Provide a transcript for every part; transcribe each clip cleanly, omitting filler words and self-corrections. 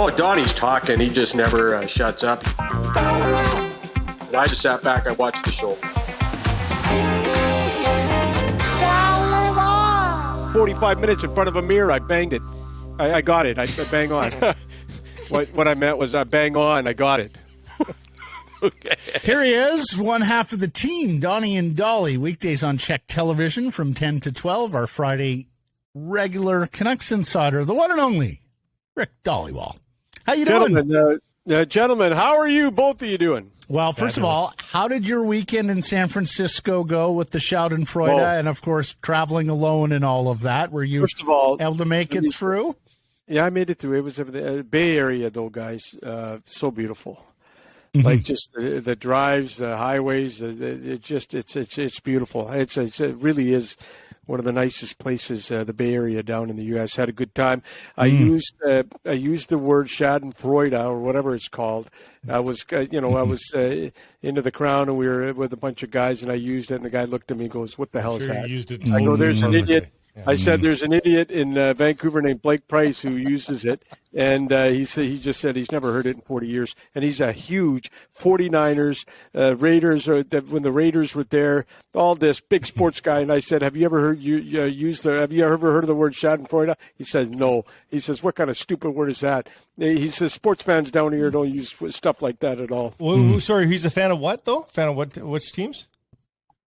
Oh, Donnie's talking. He just never shuts up. I just sat back. I watched the show. 45 minutes in front of a mirror. I banged it. I got it. I bang on. What I meant was I bang on. I got it. Okay. Here he is, one half of the team, Donnie and Dolly. Weekdays on Czech Television from 10 to 12. Our Friday regular Canucks insider, the one and only Rick Dhaliwal. How you doing? Gentlemen, how are you? Both of you doing? Well, first of all, how did your weekend in San Francisco go with the Schadenfreude and, of course, traveling alone and all of that? Were you able to make it through? Yeah, I made it through. It was the Bay Area, though, guys. So beautiful. Mm-hmm. Like just the drives, the highways. It's beautiful. It really is one of the nicest places, the Bay Area down in the U.S. Had a good time. I used the word Schadenfreude or whatever it's called. I was into the Crown and we were with a bunch of guys and I used it and the guy looked at me and goes, "What the hell is that?" Used it I go, "There's an idiot." Yeah. I said, "There's an idiot in Vancouver named Blake Price who uses it," and he just said he's never heard it in 40 years. And he's a huge 49ers, Raiders. When the Raiders were there, all this big sports guy. And I said, "Have you ever heard Have you ever heard of the word Schadenfreude?" He says, "No." He says, "What kind of stupid word is that?" He says, "Sports fans down here don't use stuff like that at all." Well, sorry, he's a fan of what though? Fan of which teams?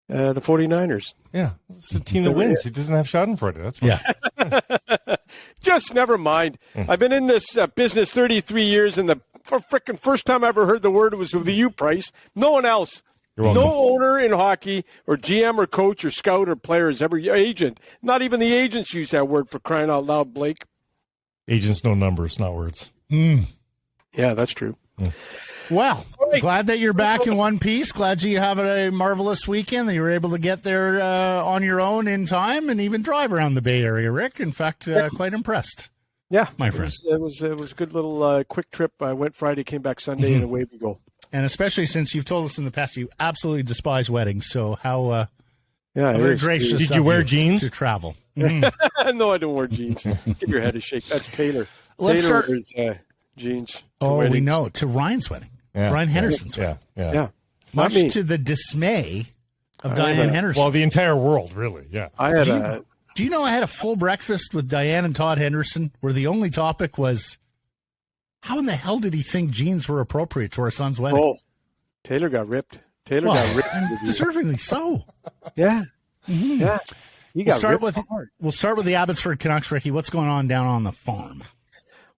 The 49ers. Yeah, it's a team that wins. He doesn't have Schadenfreude. That's why. Just never mind. I've been in this business 33 years, and the frickin' first time I ever heard the word was with you, Price. No one else. No owner in hockey or GM or coach or scout or player has ever agent. Not even the agents use that word, for crying out loud, Blake. Agents know numbers, not words. Yeah, that's true. Well, glad that you're back in one piece. Glad you have a marvelous weekend, that you were able to get there on your own in time and even drive around the Bay Area, Rick. In fact, quite impressed. Yeah, my friend. It was a good little quick trip. I went Friday, came back Sunday, and away we go. And especially since you've told us in the past you absolutely despise weddings, so how very gracious. Did you wear jeans to travel? No, I don't wear jeans. Give your head a shake. That's Taylor. Taylor wears jeans. We know. To Ryan's wedding. Yeah, Ryan Henderson's wedding. Yeah. Much to the dismay of Diane Henderson. Well, the entire world, really, yeah. Do you know I had a full breakfast with Diane and Todd Henderson where the only topic was, how in the hell did he think jeans were appropriate to our son's wedding? Oh, Taylor got ripped. Deservingly so. Yeah. Mm-hmm. Yeah. We'll start with the Abbotsford Canucks, Ricky. What's going on down on the farm?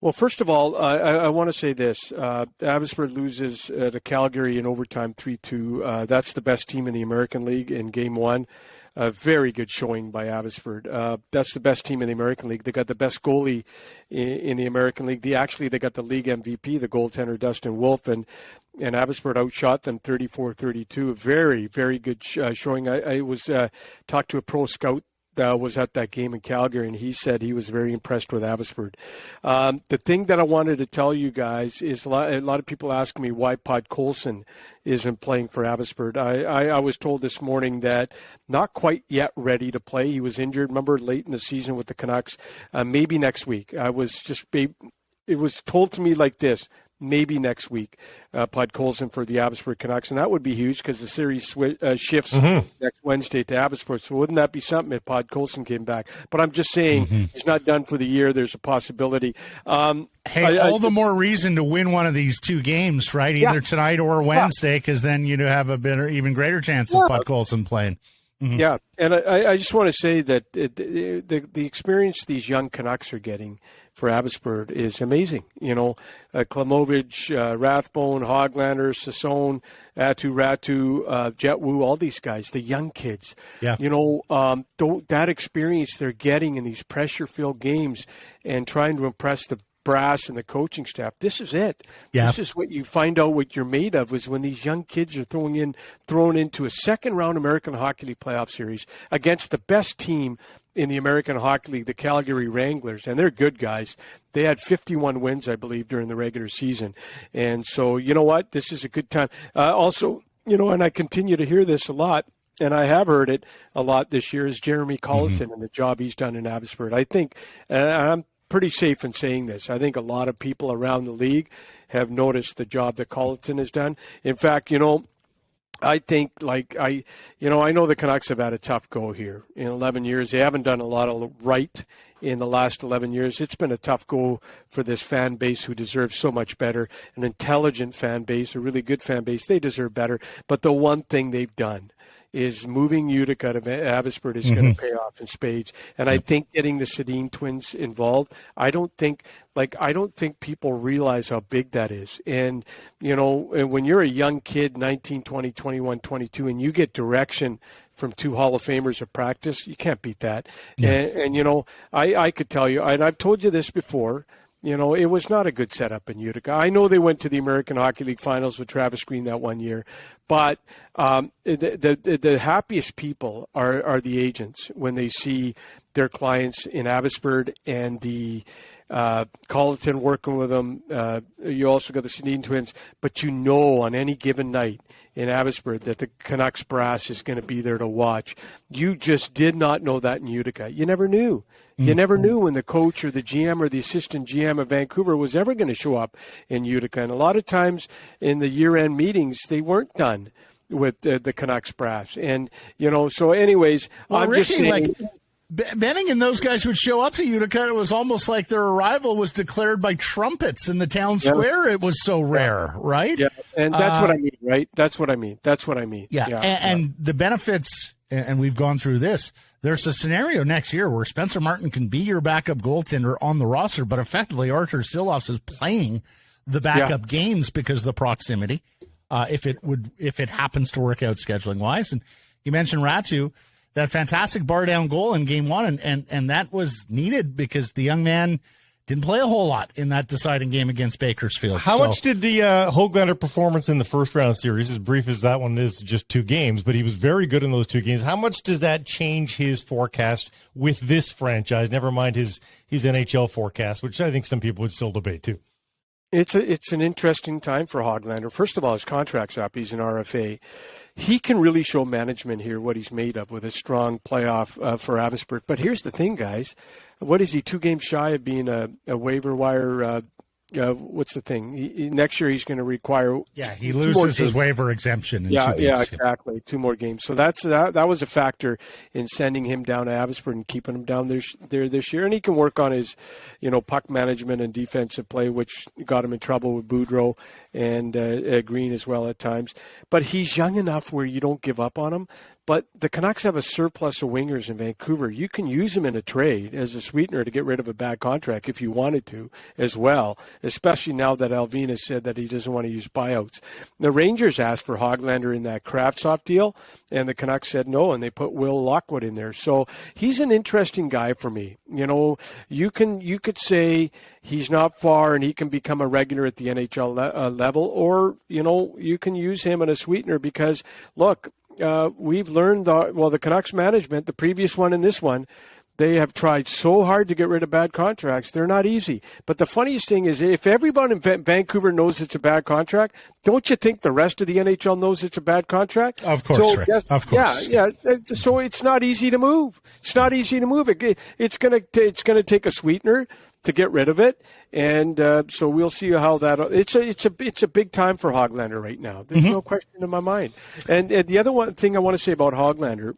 Well, first of all, I want to say this. Abbotsford loses to Calgary in overtime 3-2. That's the best team in the American League in Game 1. A very good showing by Abbotsford. That's the best team in the American League. They got the best goalie in the American League. They got the league MVP, the goaltender Dustin Wolf, and Abbotsford outshot them 34-32. A very, very good showing. I was talked to a pro scout was at that game in Calgary, and he said he was very impressed with Abbotsford. The thing that I wanted to tell you guys is a lot of people ask me why Podkolzin isn't playing for Abbotsford. I was told this morning that not quite yet ready to play. He was injured, remember, late in the season with the Canucks. Maybe next week. It was told to me like this. Maybe next week, Podkolzin for the Abbotsford Canucks, and that would be huge because the series shifts next Wednesday to Abbotsford. So wouldn't that be something if Podkolzin came back? But I'm just saying he's not done for the year. There's a possibility. All the more reason to win one of these two games, right? Either tonight or Wednesday, because then you'd have a better, even greater chance of Podkolzin playing. Mm-hmm. Yeah, and I just want to say that the experience these young Canucks are getting for Abbotsford is amazing. You know, Klimovich, Rathbone, Höglander, Sassone, Ratu, Jetwu, all these guys, the young kids. Yeah. You know, that experience they're getting in these pressure-filled games and trying to impress the brass and the coaching staff. This is it. Yeah. This is what you find out what you're made of is when these young kids are thrown into a second-round American Hockey League playoff series against the best team in the American Hockey League, the Calgary Wranglers, and they're good guys. They had 51 wins, I believe, during the regular season. And so, you know what? This is a good time. Also, you know, and I continue to hear this a lot, and I have heard it a lot this year, is Jeremy Colleton and the job he's done in Abbotsford. I think, I'm pretty safe in saying this. I think a lot of people around the league have noticed the job that Colleton has done. In fact, I think, I know the Canucks have had a tough go here in 11 years. They haven't done a lot of right in the last 11 years. It's been a tough go for this fan base who deserves so much better. An intelligent fan base, a really good fan base, they deserve better. But the one thing they've done is moving Utica to Abbotsford is going to pay off in spades. And I think getting the Sedin twins involved, I don't think people realize how big that is. And, when you're a young kid, 19, 20, 21, 22, and you get direction from two Hall of Famers at practice, you can't beat that. Yeah. And I could tell you, and I've told you this before, it was not a good setup in Utica. I know they went to the American Hockey League Finals with Travis Green that one year, but the happiest people are the agents when they see their clients in Abbotsford and the Colleton working with them. You also got the Sedin twins, but on any given night in Abbotsford that the Canucks brass is going to be there to watch. You just did not know that in Utica. You never knew. You never knew when the coach or the GM or the assistant GM of Vancouver was ever going to show up in Utica. And a lot of times in the year-end meetings, they weren't done with the Canucks brass. And, so anyways, I'm Ricky, just saying... Benning and those guys would show up to Utica. It was almost like their arrival was declared by trumpets in the town square. It was so rare, right? Yeah, and that's what I mean, right? That's what I mean. Yeah, and the benefits, and we've gone through this, there's a scenario next year where Spencer Martin can be your backup goaltender on the roster, but effectively Artur Silovs is playing the backup games because of the proximity, if it happens to work out scheduling-wise. And you mentioned Ratu, that fantastic bar-down goal in Game 1, and that was needed because the young man didn't play a whole lot in that deciding game against Bakersfield. How much did the Höglander performance in the first-round series, as brief as that one is, just 2 games, but he was very good in those 2 games. How much does that change his forecast with this franchise, never mind his NHL forecast, which I think some people would still debate, too? It's an interesting time for Höglander. First of all, his contract's up. He's an RFA. He can really show management here what he's made of with a strong playoff for Abbotsford. But here's the thing, guys. What is he, 2 games shy of being a waiver wire? What's the thing? Next year he's going to require. Yeah, he loses his waiver exemption. In 2 games. Yeah, exactly. 2 more games. So that was a factor in sending him down to Abbotsford and keeping him down there this year. And he can work on his, puck management and defensive play, which got him in trouble with Boudreau and Green as well at times. But he's young enough where you don't give up on him. But the Canucks have a surplus of wingers in Vancouver. You can use him in a trade as a sweetener to get rid of a bad contract if you wanted to as well, especially now that Alvin has said that he doesn't want to use buyouts. The Rangers asked for Höglander in that Kravtsov deal, and the Canucks said no, and they put Will Lockwood in there. So he's an interesting guy for me. You could say he's not far and he can become a regular at the NHL level, or, you can use him in a sweetener because, look, we've learned, the Canucks management, the previous one and this one, they have tried so hard to get rid of bad contracts. They're not easy. But the funniest thing is if everyone in Vancouver knows it's a bad contract, don't you think the rest of the NHL knows it's a bad contract? Of course, Rick. Of course. Yeah. So it's not easy to move. It's not easy to move. It's going to take a sweetener to get rid of it, and so we'll see how that. It's a big time for Höglander right now. There's no question in my mind. And the other thing I want to say about Höglander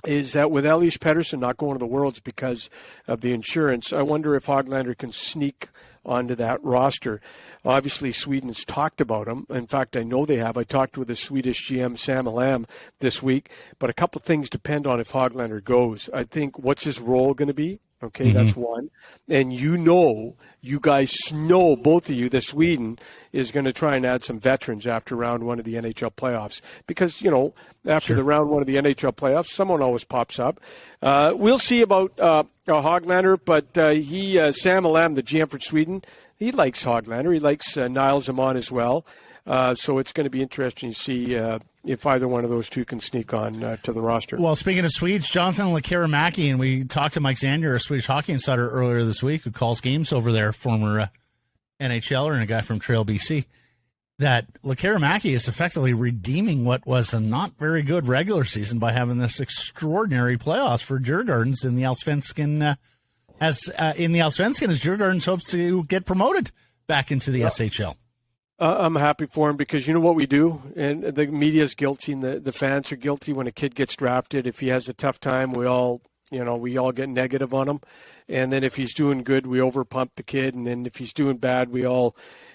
is that with Elias Pettersson not going to the Worlds because of the insurance, I wonder if Höglander can sneak onto that roster. Obviously, Sweden's talked about him. In fact, I know they have. I talked with the Swedish GM, Sam Alam, this week. But a couple of things depend on if Höglander goes. I think, what's his role going to be? Okay, that's one. And you guys know, both of you, that Sweden is going to try and add some veterans after round 1 of the NHL playoffs. Because, after the round 1 of the NHL playoffs, someone always pops up. We'll see about Höglander, but Sam Alam, the GM for Sweden, he likes Höglander. He likes Niles Amon as well. So it's going to be interesting to see if either one of those two can sneak on to the roster. Well, speaking of Swedes, Jonathan Lekkerimäki, and we talked to Mike Zander, a Swedish hockey insider, earlier this week, who calls games over there, former NHLer and a guy from Trail BC, that Lekkerimäki is effectively redeeming what was a not very good regular season by having this extraordinary playoffs for Djurgårdens in the Allsvenskan as in the Allsvenskan as Djurgårdens hopes to get promoted back into the SHL. I'm happy for him because you know what we do, and the media's guilty and the fans are guilty when a kid gets drafted. If he has a tough time, we all get negative on him. And then if he's doing good, we overpump the kid. And then if he's doing bad, we all,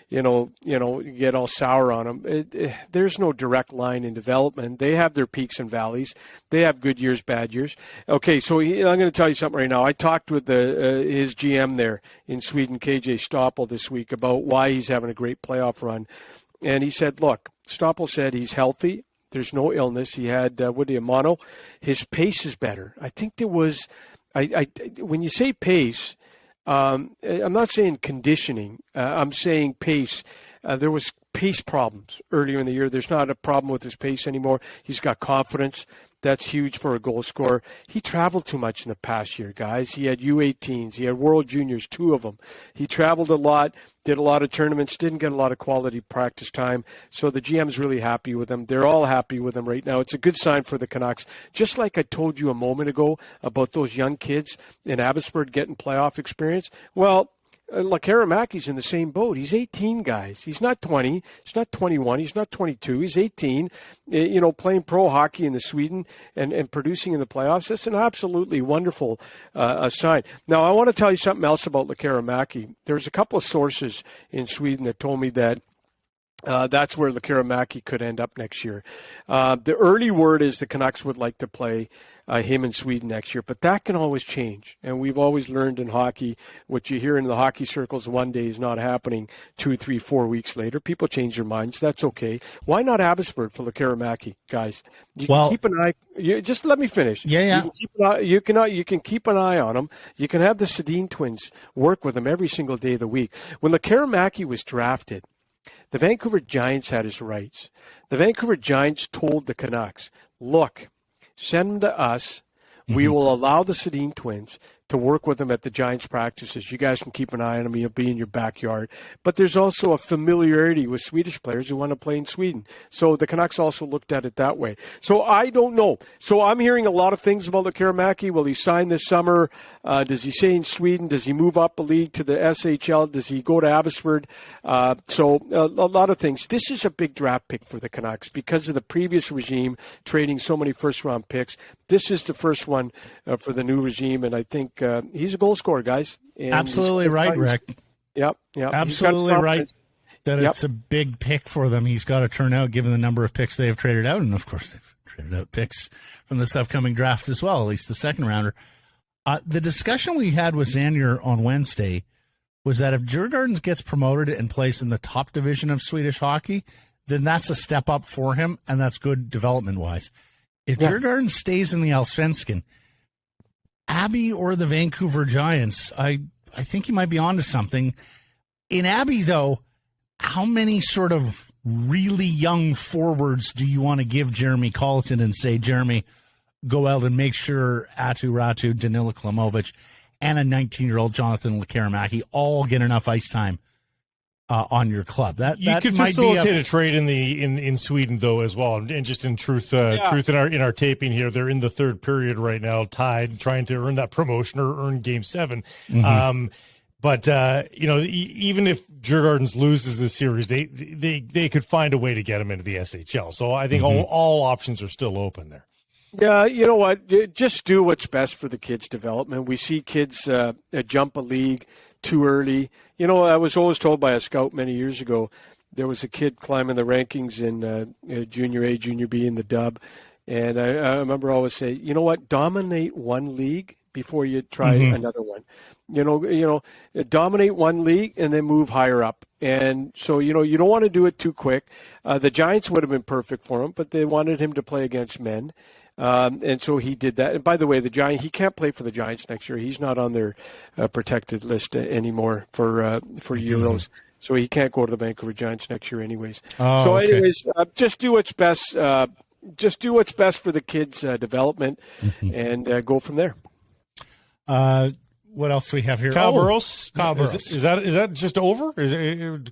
get all sour on him. There's no direct line in development. They have their peaks and valleys. They have good years, bad years. Okay, so I'm going to tell you something right now. I talked with his GM there in Sweden, KJ Stoppel, this week about why he's having a great playoff run. And he said, look, Stoppel said he's healthy. There's no illness. He had, mono. His pace is better. I think there was, when you say pace, I'm not saying conditioning. I'm saying pace. There was pace problems earlier in the year. There's not a problem with his pace anymore. He's got confidence. That's huge for a goal scorer. He traveled too much in the past year, guys. He had U18s. He had World Juniors, 2 of them. He traveled a lot, did a lot of tournaments, didn't get a lot of quality practice time. So the GM's really happy with him. They're all happy with him right now. It's a good sign for the Canucks. Just like I told you a moment ago about those young kids in Abbotsford getting playoff experience. Well, Lekkerimäki's in the same boat. He's 18, guys. He's not 20. He's not 21. He's not 22. He's 18. Playing pro hockey in the Sweden and producing in the playoffs. That's an absolutely wonderful sign. Now, I want to tell you something else about Lekkerimäki. There's a couple of sources in Sweden that told me that that's where Lekkerimäki could end up next year. The early word is the Canucks would like to play him in Sweden next year, but that can always change. And we've always learned in hockey, what you hear in the hockey circles one day is not happening 2, 3, 4 weeks later. People change their minds. That's okay. Why not Abbotsford for Lekkerimäki, guys? You can keep an eye. Just let me finish. Yeah. You can keep an eye on them. You can have the Sedin twins work with them every single day of the week. When Lekkerimäki was drafted, the Vancouver Giants had his rights. The Vancouver Giants told the Canucks, look, send them to us. We will allow the Sedin twins to work with them at the Giants practices. You guys can keep an eye on them. He'll be in your backyard. But there's also a familiarity with Swedish players who want to play in Sweden. So the Canucks also looked at it that way. So I don't know. So I'm hearing a lot of things about Lekkerimäki. Will he sign this summer? Does he stay in Sweden? Does he move up a league to the SHL? Does he go to Abbotsford? So a lot of things. This is a big draft pick for the Canucks because of the previous regime trading so many first-round picks. This is the first one for the new regime, and I think he's a goal scorer, guys. And absolutely right, Rick. Yep. Absolutely right that it's a big pick for them. He's got to turn out, given the number of picks they have traded out, and of course they've traded out picks from this upcoming draft as well, at least the second rounder. The discussion we had with Xander on Wednesday was that if Djurgårdens gets promoted and plays in the top division of Swedish hockey, then that's a step up for him, and that's good development-wise. If Djurgårdens stays in the Allsvenskan, Abbey or the Vancouver Giants, I think you might be onto something. In Abbey, though, how many sort of really young forwards do you want to give Jeremy Colleton and say, Jeremy, go out and make sure Atu Ratu, Danila Klimovic, and a 19-year-old Jonathan Lekkerimäki all get enough ice time on your club? That could might facilitate be a trade in Sweden though as well. And just in truth in our taping here, they're in the third period right now, tied, trying to earn that promotion or earn Game 7. But even if Djurgårdens loses this series, they could find a way to get him into the SHL. So I think all options are still open there. Yeah, you know what? Just do what's best for the kids' development. We see kids jump a league too early. I was always told by a scout many years ago, there was a kid climbing the rankings in Junior A, Junior B in the dub. And I remember always say, you know what? Dominate one league before you try another one. Dominate one league and then move higher up. And so, you don't want to do it too quick. The Giants would have been perfect for him, but they wanted him to play against men. And so he did that. And by the way, he can't play for the Giants next year. He's not on their protected list anymore for Euros. So he can't go to the Vancouver Giants next year anyways. Just do what's best. Just do what's best for the kids' development and go from there. What else do we have here? Kyle Burroughs. Kyle Burroughs. Is that just over?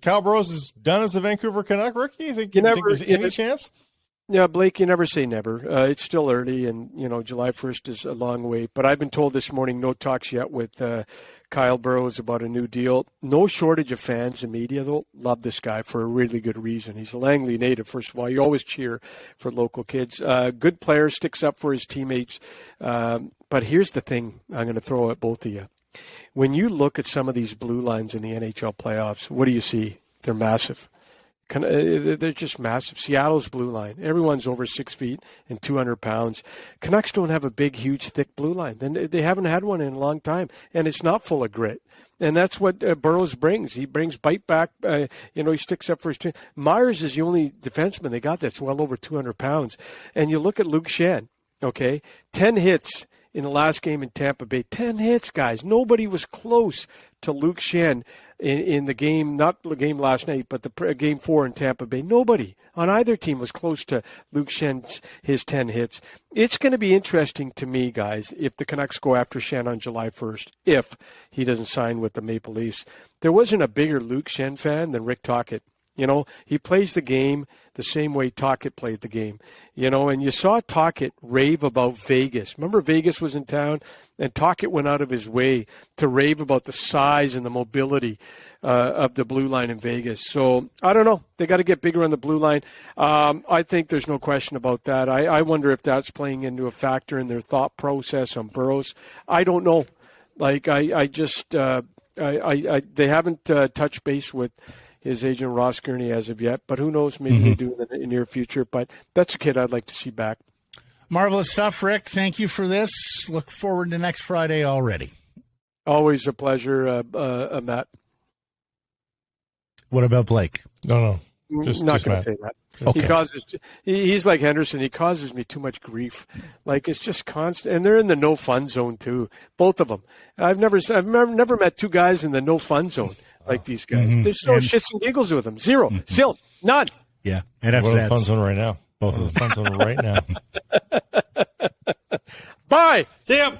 Kyle Burroughs is done as a Vancouver Canuck rookie? You think there's any chance? Yeah, Blake, you never say never. It's still early, and, July 1st is a long way. But I've been told this morning, no talks yet with Kyle Burroughs about a new deal. No shortage of fans and media, though. Love this guy for a really good reason. He's a Langley native, first of all. You always cheer for local kids. Good player, sticks up for his teammates. But here's the thing I'm going to throw at both of you. When you look at some of these blue lines in the NHL playoffs, what do you see? They're massive. They're just massive. Seattle's blue line. Everyone's over 6 feet and 200 pounds. Canucks don't have a big, huge, thick blue line. They haven't had one in a long time, and it's not full of grit. And that's what Burroughs brings. He brings bite back. He sticks up for his team. Myers is the only defenseman they got that's well over 200 pounds. And you look at Luke Schenn, okay, 10 hits in the last game in Tampa Bay. 10 hits, guys. Nobody was close to Luke Schenn in the game, not the game last night, but the game 4 in Tampa Bay. Nobody on either team was close to Luke Schenn's his 10 hits. It's going to be interesting to me, guys, if the Canucks go after Schenn on July 1st, if he doesn't sign with the Maple Leafs. There wasn't a bigger Luke Schenn fan than Rick Tocchet. He plays the game the same way Tocchet played the game, and you saw Tocchet rave about Vegas. Remember Vegas was in town, and Tocchet went out of his way to rave about the size and the mobility of the blue line in Vegas. So I don't know. They got to get bigger on the blue line. I think there's no question about that. I wonder if that's playing into a factor in their thought process on Burroughs. I don't know. Like I just they haven't touched base with his agent Ross Gurney as of yet, but who knows? Maybe they do in the near future. But that's a kid I'd like to see back. Marvelous stuff, Rick. Thank you for this. Look forward to next Friday already. Always a pleasure, Matt. What about Blake? No. Not going to say that. Okay. He's like Henderson. He causes me too much grief. Like, it's just constant, and they're in the no fun zone too. Both of them. I've never met two guys in the no fun zone like these guys. There's no shits and giggles with them. Zero. Zilch. None. Yeah. And we're in the fun zone right now. Both in the fun zone right now. Bye. See ya.